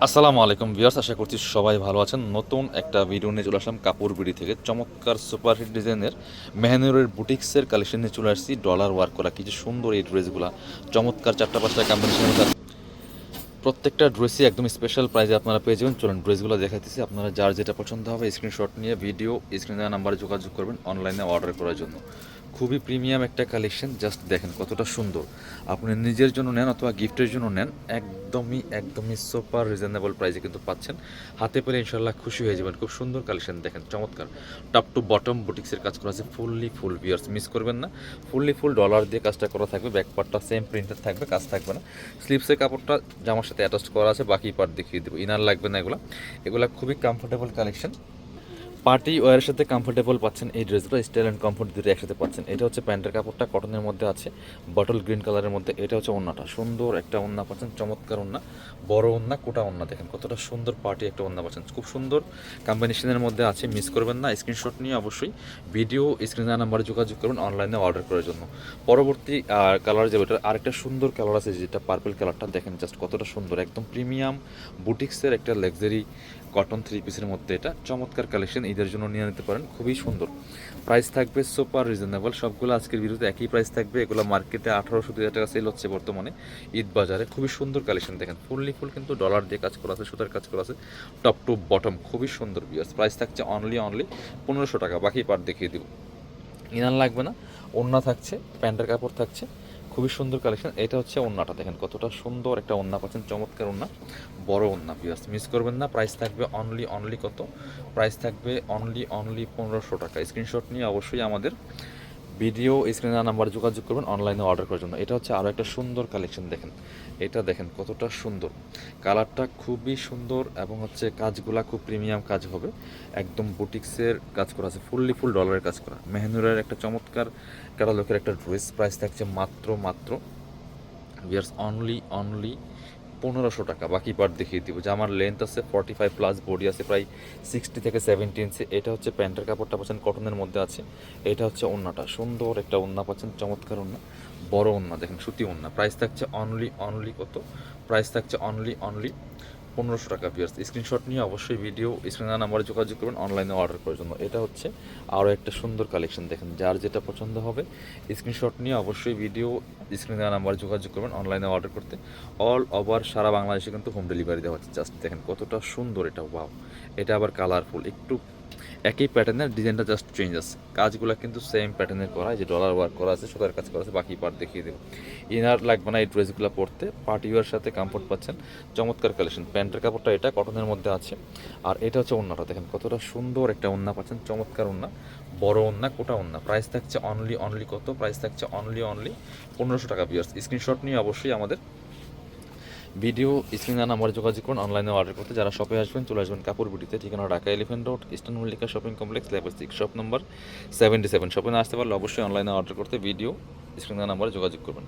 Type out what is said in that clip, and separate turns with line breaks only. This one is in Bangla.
আসসালামু আলাইকুম ভিউয়ার্স, আশা করছি সবাই ভালো আছেন। নতুন একটা ভিডিও নিয়ে চলে আসলাম কাপড় বিড়ি থেকে। চমৎকার সুপারহিট ডিজাইনের মেহনুরের বুটিক্সের কালেকশন নিয়ে চলে আসছি। ডলার ওয়ার্ক করা কিছু সুন্দর এই ড্রেসগুলো, চমৎকার 4টা 5টা কম্বিনেশনের মধ্যে প্রত্যেকটা ড্রেসই একদম স্পেশাল প্রাইসে আপনারা পেয়ে যাবেন। চলুন ড্রেসগুলো দেখাইতেছি, আপনারা যার যেটা পছন্দ হবে স্ক্রিনশট নিয়ে ভিডিও স্ক্রিনে দেওয়া নাম্বারে যোগাযোগ করবেন অনলাইনে অর্ডার করার জন্য। খুবই প্রিমিয়াম একটা কালেকশন, জাস্ট দেখেন কতটা সুন্দর। আপনি নিজের জন্য নেন অথবা গিফটের জন্য নেন, একদমই সুপার রিজনেবল প্রাইসে কিন্তু পাচ্ছেন। হাতে পেলে ইনশাল্লাহ খুশি হয়ে যাবেন। খুব সুন্দর কালেকশন দেখেন, চমৎকার টপ টু বটম বুটিক্সের কাজ করা আছে। ফুল ভিউয়ার্স মিস করবেন না। ফুল ডলার দিয়ে কাজটা করা থাকবে। ব্যাক পার্টটা সেম প্রিন্টেড থাকবে, কাজ থাকবে না। স্লিপসের কাপড়টা জামার সাথে অ্যাটাচ করা আছে, বাকি পার্ট দেখিয়ে দেবো। ইনার লাগবে না এগুলা খুবই কমফোর্টেবল কালেকশন। পার্টি ওয়ারের সাথে কমফোর্টেবল পাচ্ছেন এই ড্রেসগুলো, স্টাইল অ্যান্ড কমফোর্ট দুটো একসাথে পাচ্ছেন। এটা হচ্ছে প্যান্টের কাপড়টা কটনের মধ্যে আছে, বটল গ্রিন কালারের মধ্যে। এটা হচ্ছে ওন্নাটা, সুন্দর একটা ওন্না পাচ্ছেন, চমৎকার ওন্না, বড় ওন্না, কোটা ওন্না। দেখেন কতটা সুন্দর পার্টি একটা ওন্না পাচ্ছেন, খুব সুন্দর কম্বিনেশনের মধ্যে আছে। মিস করবেন না। স্ক্রিনশট নিয়ে অবশ্যই ভিডিও স্ক্রিনের নাম্বারে যোগাযোগ করবেন অনলাইনে অর্ডার করার জন্য। পরবর্তী কালার যে ওটা আরেকটা সুন্দর কালার আছে, যেটা পার্পল কালারটা দেখেন জাস্ট কতটা সুন্দর, একদম প্রিমিয়াম বুটিক্সের একটা লাক্সারি কটন 3 পিসের মধ্যে। এটা চমৎকার কালেকশন, ঈদের জন্য নিয়ে নিতে পারেন, খুবই সুন্দর। প্রাইস থাকবে সুপার রিজনেবল। সবগুলো আজকের ভিডিওতে একই প্রাইস থাকবে। এগুলো মার্কেটে 1800-2000 টাকা সেল হচ্ছে বর্তমানে ঈদ বাজারে। খুবই সুন্দর কালেকশন দেখেন, ফুল কিন্তু ডলার দিয়ে কাজ করা আছে, সুতার কাজ করা আছে, টপ টু বটম খুবই সুন্দর বিয়ার্স। প্রাইস থাকছে অনলি 1500 টাকা। বাকি পার্ট দেখিয়ে দিব। ইনার লাগবে না, ওড়না থাকছে, প্যান্টের কাপড় থাকছে, খুবই সুন্দর কালেকশন। এটা হচ্ছে ওড়নাটা দেখেন কতটা সুন্দর একটা ওড়না পাচ্ছেন, চমৎকার ওড়না, বড় ওড়না ভিউয়ার্স মিস করবেন না। প্রাইস থাকবে অনলি কত? প্রাইস থাকবে অনলি 1500 টাকা। স্ক্রিনশট নিয়ে অবশ্যই আমাদের ভিডিও স্ক্রিনে নাম্বার যোগাযোগ করবেন অনলাইনে অর্ডার করার জন্য। এটা হচ্ছে আরও একটা সুন্দর কালেকশন দেখেন, এটা দেখেন কতটা সুন্দর, কালারটা খুবই সুন্দর এবং হচ্ছে কাজগুলা খুব প্রিমিয়াম কাজ হবে। একদম বুটিক্সের কাজ করা আছে, ফুল ডলারের কাজ করা, মেহনুরের একটা চমৎকার ক্যাটালগের একটা ড্রেস। প্রাইস থাকছে মাত্র ভিয়ার্স অনলি 1500 টাকা। বাকি পার্ট দেখিয়ে দিব। জামার লেন্থ আছে 45+, বডি আছে প্রায় 60 থেকে 70 ইঞ্চি। এটা হচ্ছে প্যান্টের কাপড়টা পাচ্ছেন কটনের মধ্যে আছে। এটা হচ্ছে ওড়নাটা, সুন্দর একটা ওড়না পাচ্ছেন, চমৎকার ওড়না, বড় ওড়না দেখেন, সুতি ওড়না। প্রাইস থাকছে অনলি কত? প্রাইস থাকছে অনলি 1500 টাকা ভিউয়ার্স। স্ক্রিনশট নিয়ে অবশ্যই ভিডিও স্ক্রিনের নাম্বারে যোগাযোগ করবেন অনলাইনে অর্ডার করার জন্য। এটা হচ্ছে আরও একটা সুন্দর কালেকশন দেখেন, যার যেটা পছন্দ হবে স্ক্রিনশট নিয়ে অবশ্যই ভিডিও স্ক্রিনের নাম্বারে যোগাযোগ করবেন অনলাইনে অর্ডার করতে। অল ওভার সারা বাংলাদেশে কিন্তু হোম ডেলিভারি দেওয়া হচ্ছে। জাস্ট দেখেন কতটা সুন্দর এটা, ওয়াও। এটা আবার কালারফুল, একটু একই প্যাটার্নের, ডিজাইনটা জাস্ট চেঞ্জ আছে। কাজগুলো কিন্তু সেম প্যাটার্নের করা, যে ডলার ওয়ার্ক করা আছে, সুতার কাজ করা আছে। বাকি পার্ট দেখিয়ে দেবো। ইনার লাগবে না এই ড্রেসগুলো পরতে, পার্টি ওয়ার সাথে কমফোর্ট পাচ্ছেন, চমৎকার কালেকশন। প্যান্টের কাপড়টা এটা কটনের মধ্যে আছে, আর এটা হচ্ছে ওড়নাটা দেখেন কতটা সুন্দর একটা ওড়না পাচ্ছেন, চমৎকার ওড়না, বড় ওড়না, কোটা ওড়না। প্রাইস থাকছে অনলি কত? প্রাইস থাকছে অনলি 1500 টাকা ভিউয়ার্স। স্ক্রিনশট নিয়ে অবশ্যই আমাদের ভিডিও স্ক্রিনে নাম্বারে যোগাযোগ করুন অনলাইনে অর্ডার করতে। যারা শপে আসবেন চলে আসবেন কাপড় বিটিতে, ঠিকানা Dhaka elephant road, eastern Mallika shopping complex, level 6, shop number 77। শপে না আসতে পারলে অবশ্যই অনলাইনে অর্ডার করতে ভিডিও স্ক্রিনে নাম্বারে যোগাযোগ করবেন।